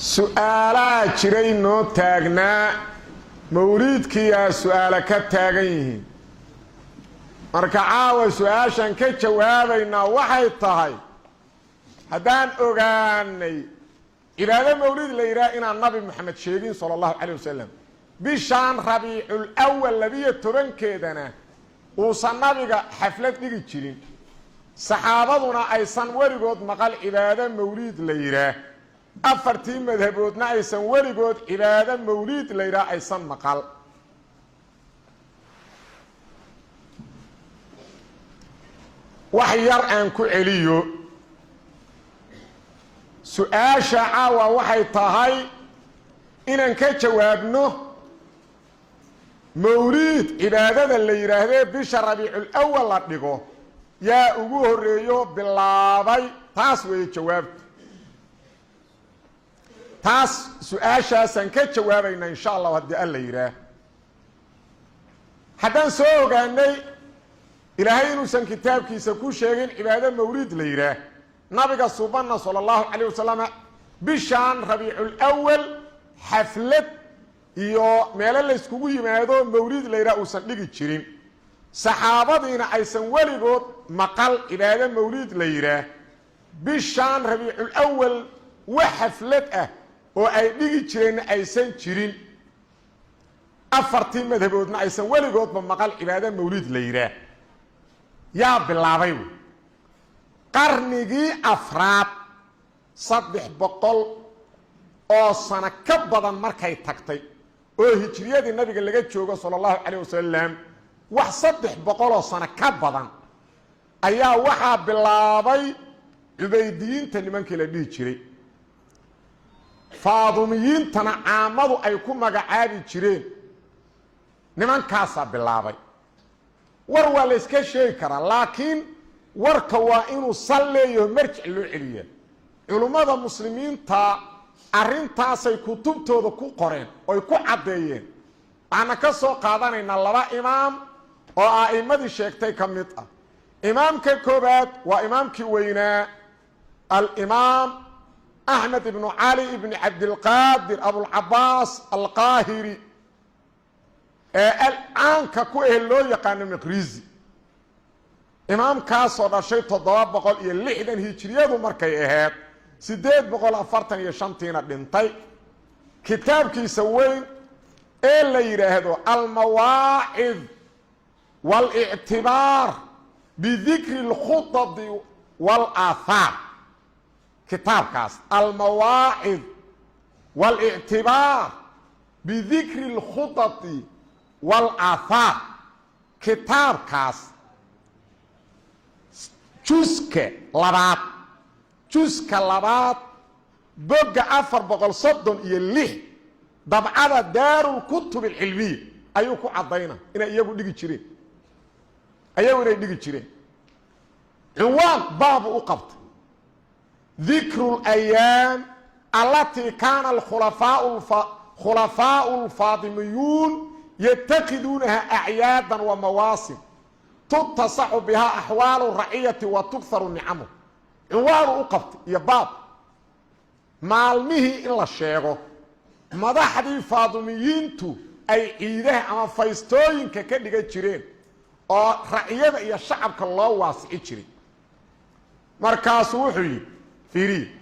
سؤالا جري نو تاغنا موليدكي يا سؤالا كتاغين marka caawa su'aashan ka jawaabayna waxay tahay hadaan ogaanay ilaada mawlid la yiraahdo inaan nabi maxamed sheegin sallallahu alayhi wasallam bishaan rabiul awwal labiya tobankeedana uu sanabiga xaflad dhigi jirin saxaabaduna aysan warigood maqal ilaada mawlid la yiraahdo afartii madhaboodna aysan warigood ilaada mawlid la yiraahdo aysan maqal waxyar aan ku celiyo su'aasha caawa waxay tahay inaan ka jawaabno mawlid cibaadada la yiraahdo bisha rabiul awwal la dhigo yaa ugu horeeyo bilaabay taas way jawaabta taas su'aashaasan ka jawaabayna insha Allah hadii alla yiraahdo haddaan soo ogaanay إلهي نوسن كتاب كيسا كو شيغين عبادة مولد ليراه نبي صوبنا صلى الله عليه وسلم بشان ربيع الأول حفلة يو ميلا لسكوكو يمادو مولد ليراه وسن لغي تشيرين صحابة دينا أيسن ولغوت مقال عبادة مولد ليراه بشان ربيع الأول وحفلة وأي لغي تشيرين أيسن تشيرين أفرتين مذهبودنا أيسن ولغوت مقال عبادة مولد ليراه يا بلاوي قرنيجي أفراد صدح بقول أو سنة كبدا مركي تكتي أو هجرية النبي اللي جت شوقه صلى الله عليه وسلم وصدح بقول أو سنة كبدا أيا وحى بلاوي عبيدين تنمن كلا بيجري فاضميين تنعامدوا أيكون مجاعد يجرين نمن كاسا بلاوي war la iska sheegi kara laakiin warka waa inuu salleeyo marjic loo celiyo culimada muslimiinta arintaas ay kutubtooda ku qoreen oo ay ku cadeeyeen ana ka soo qaadanayna laba imaam oo aa'imadii sheegtay kamid ah imaamka koobaad waa imaamkii weynaa al-imaam Ahmad ibn Ali ibn Abd al-Qadir Abu al-Abbas al-Qahiri الآن ككو لو يقان مقريزي إمام كاسو داشي تضواب بقول يلحدن هيجريادو مركي إهاد سيديد بقول أفرطن يشانتين الدنطي كتاب كي سوين إلا يرهدو المواعظ والاعتبار بذكر الخطط والآثار كتاب كاس المواعظ والاعتبار بذكر الخطط والآثار كتاب كاس جزك لبات بقى أفر بقل صدن يليه طبعا دار الكتب العلمية أيوكو عضينا إنا إياكو ديكي تشيرين أيوكو ديكي تشيرين عنوان باب أقبط ذكر الأيام التي كان الخلفاء الفاطميون يتخذونها أعيادا ومواسم تتصح بها أحوال الرعية وتكثر النعم عنوان أقبط يا باب مالمه إلا الشيغو مدحدي فاطميينتو أي عيده أما فايستوين ككدقى جيرين أو رعية يا شعب كالله واسع جيرين مركز وحي فيري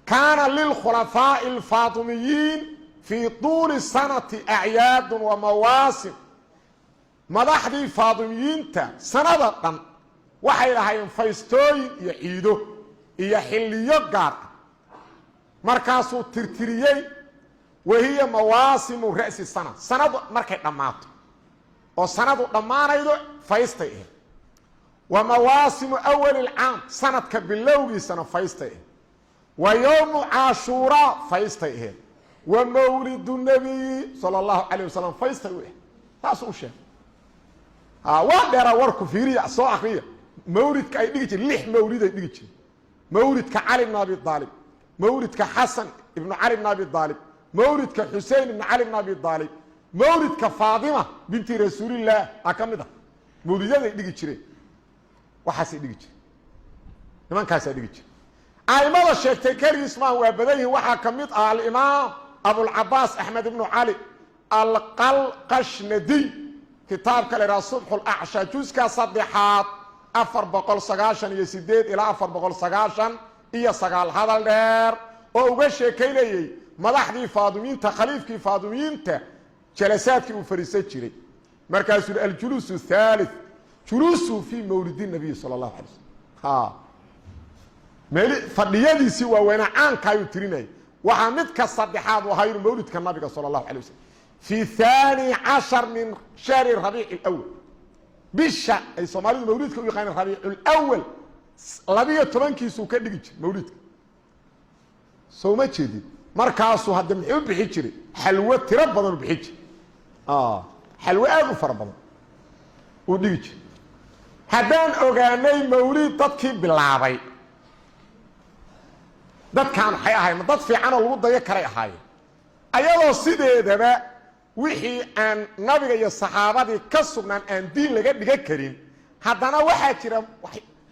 كان للخلفاء الفاطميين في طول السنة أعياد ومواسم مدحدي فاطميين تا سنة waxay lahayn faystooyin iyo ciido iyo xilliyo gaar markaasuu tirtiriyay wahiya mawaasimu ra'si sana sanadu markay dhamaato oo sanadu dhamaanaydo faystay wa mawaasimu awwal al-aam sanadka bilowgiisana faystay wa yawm ashura faystay wa mawlid an-nabi sallallahu alayhi wasallam faystay taasoo sheeg waa dheera warku fiiriya soo akhriya مولد كاي ديجي لح مولد اي ديجي مولد كعلي بن ابي طالب مولد كحسن ابن علي بن ابي طالب مولد كحسين بن علي بن ابي طالب مولد كفاطمه بنت رسول الله اكمده مولد اي ديجي جيري waxaas ay dhigi jiray nimankaas ay dhigi jiray aimada sheegtay kaliis ma waa badan yihiin waxa kamid ah al-imaam Abu al-Abbas Ahmad ibn Ali al-Qalqashnadi kitab kale Subhul A'sha juzka saddexaad 498 ila 490 iyo sagaal hadal dheer oo uga sheekeynayay madaxdii Faadimiinta khaliifkii Faadimiinta jalasaadkii uu fariisan jiray markaas uu al-julus thalith julusu fi mawlid an-nabi sallallahu alayhi wasallam meel fadhiyadiisi waa weena aan kaayu tirinay waxa mid ka saddexaad oo hayr mawlidka nabiga sallallahu alayhi wasallam fi thani 10 min shahr rabi' al-awwal bisha ay Soomaalidu mawlidka u yaqaan rabi' al-awwal 12 kiisu ka dhigi jiray mawlidka soo ma jeedid markaas uu hadda muxuu bixi jiray xalwa tiro badan bixi jiray xalwa aad u fara badan u dhigi jiray haddaan ogaanay mawlid dadkii bilaabay dadkan waxay ahaayeen dad fiican oo lagu dayo karay ahaayeen ayadoo sideedaba wixii aan nabiga iyo saxaabadii ka sugnaan aan diin laga dhiga karin haddana waxaa jira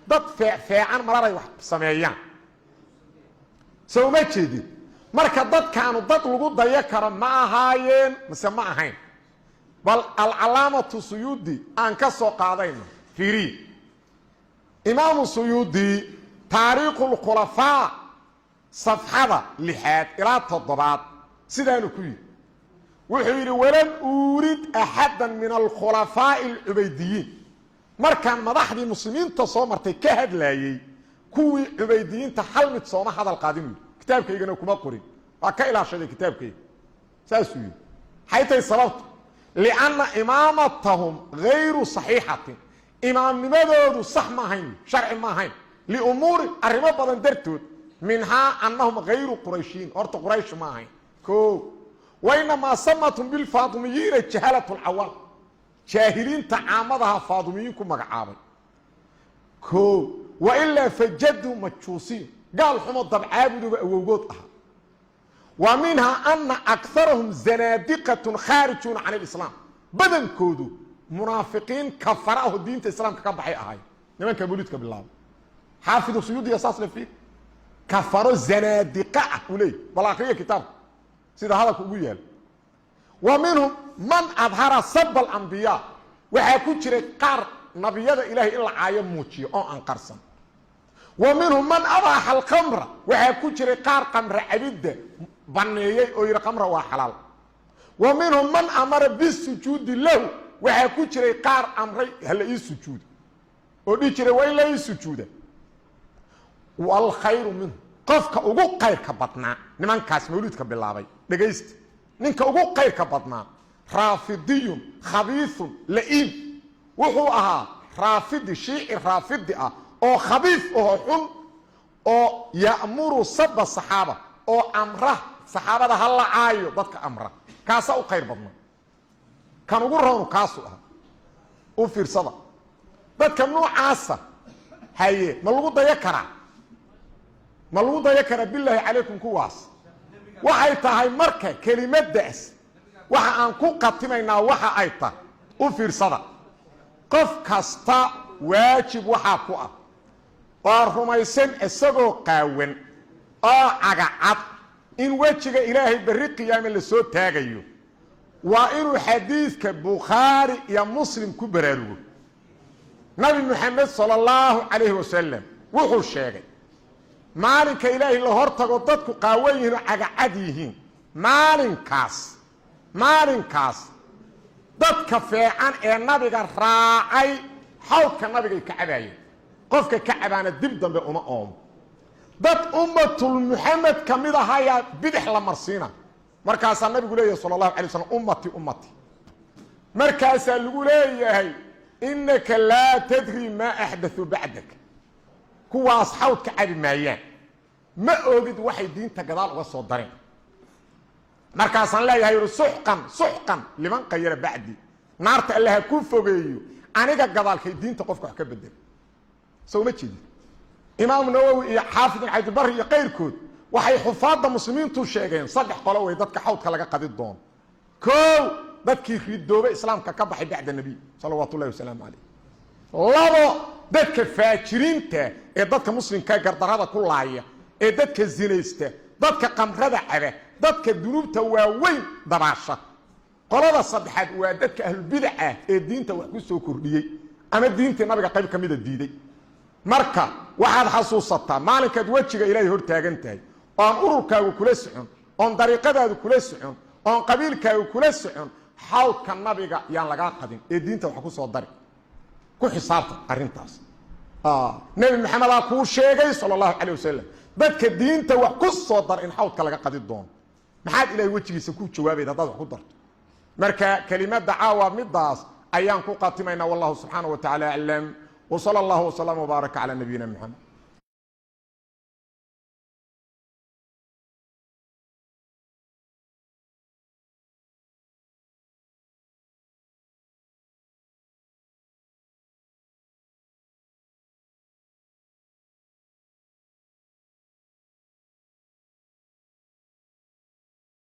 dad fiican malaray wax sameeyaan soo ma jeedid marka dadkaanu dad lagu dayo karo ma ahaayeen mise ma ahayn bal al-alaamatu Suyuudi aan ka soo qaadayno fiiri imaam Suyuudi taariikhul khulafaa صفحة لحاد إلى تضباط سيدانو كوي وحيري ولم أريد أحدا من الخلفاء العبيديين مركان مضاحدي المسلمين تصومرتي كهد لايي كوي عبيديين تحلمت صومة هذا القادم كتاب كي يجنو كما قرين وكا إلى شدي كتاب كي ساسوي حيث يصلوت لأن إمامتهم غير صحيحة إمام نماذج صح ما هين شرع ما هين لأمور الرماد بدن درتود منها أنهم غير قريشين أرت قريش معهم كو وإنما سمتهم بالفاطميين جهالة العوام جاهلين تعامدها فاطميين كما قعابي كو وإلا فجدوا مجوسين قال حمد طب عابدوا ووجودها ومنها أن أكثرهم زنادقة خارجون عن الإسلام بدن كودو منافقين كفراه الدين الإسلام كبحي أهاي نمان كبوليتك بالله حافظ السيودي أساس لفيه كفروا الزنادقة ولي بلاقيه كتاب سيدا هذا كوغيال ومنهم من أظهر سب الأنبياء وحيكون جري قار نبياد إلهي إلا عايم موتي أو أنقرسن ومنهم من أباح القمر وحيكون جري قار قمر عبيد بنيي أو يرى قمر وحلال ومنهم من أمر بالسجود له وحيكون جري قار أمري هل إيه السجود ودي جري وإلا إيه السجود والخير منه قفك ugu qayrka badna nimankaas mawlidka bilaabay dhageyst ninka ugu qayrka badna raafidiyun khabiithun la'im wuxuu ahaa raafidi shiici raafidi ah oo khabiith oo xun oo yaamuru sabba saxaaba oo amra saxaabada hal laayo dadka amra kaasa u qayr badna kan ugu roon kaasu ah u fiirsada dadka noocaasa haye ma lagu dayo karaa ما لو ضيكر بالله عليكم كواس waxay tahay marka kelimadaas waxa aan ku qatimayna waxa ay tahay u fiirsada qof kasta waajib waxa ku ah oo rumaysan isagoo qaawan oo cagacad in wajiga ilaahay bari qiyaam la soo taagayo waa inuu xadiiska Bukhari iyo Muslim ku baraarugo nabi Muhammad sallallahu alayhi wasallam wuxuu sheegay maalinka ilaahay la hortago dadku qaawan yihiin cagacad yihiin maalinkaas dadka fiican ee nabiga raacay xawlka nabiga ka cabaayay qofka ka cabaana dib dambe uma oomo dad ummatul muhammad kamid ahaya bidix la marsiina markaas nabigu leeyahay sallallahu alayhi wasallam ummati markaas lagu leeyahay innaka la tadri ma ahdathu ba'dak kuwaas xawdka cabi maayaan ma oogid waxay diinta gadaal uga soo dareen markaas aan leeyahay suxqan liman qayra ba'di naarta allah ku fogeeyo aniga gadaalkay diinta qofka wax ka bedel soo ma jeedin imaam nawawi iyo xaafid ibn barri iyo qeyrkood waxay xufaadda muslimiintu sheegeen saddex qolo way dadka xawdka laga qadi doon koow dadkii ridooba islaamka ka baxay bacda nabi sallallahu alayhi wasallam labo dadka faajiriinta ee dadka muslimka gardarada ku laaya ee dadka zinaysta dadka qamrada caba dadka dunuubta waaweyn dabaasha qolada saddexaad waa dadka ahlulbidaca ee diinta wax ku soo kordhiyey ama diinta nabiga qayb ka mida diiday marka waxaad xasuusataa maalinkaad wejiga ilaahay hor taagan tahay oon ururkaagu kula socon oon dariiqadaadu kula socon oon qabiilkaagu kula socon xawdka nabiga yaan lagaa qadin ee diinta wax ku soo dari ku xisaabta arrintaas nabi maxamed aa kuu sheegay sallallahu alayhi wasallam dadka diinta wax ku soo dar in xawdka laga qadi doono maxaad ilaahay wejigiisa ku jawaabayda dad wax ku darto marka kelimada caawa midaas ayaan ku qatimayna wallahu subhanahu wa ta'ala a'lam wa sallallahu wa sallam wa baraka ala nabiyina muhammad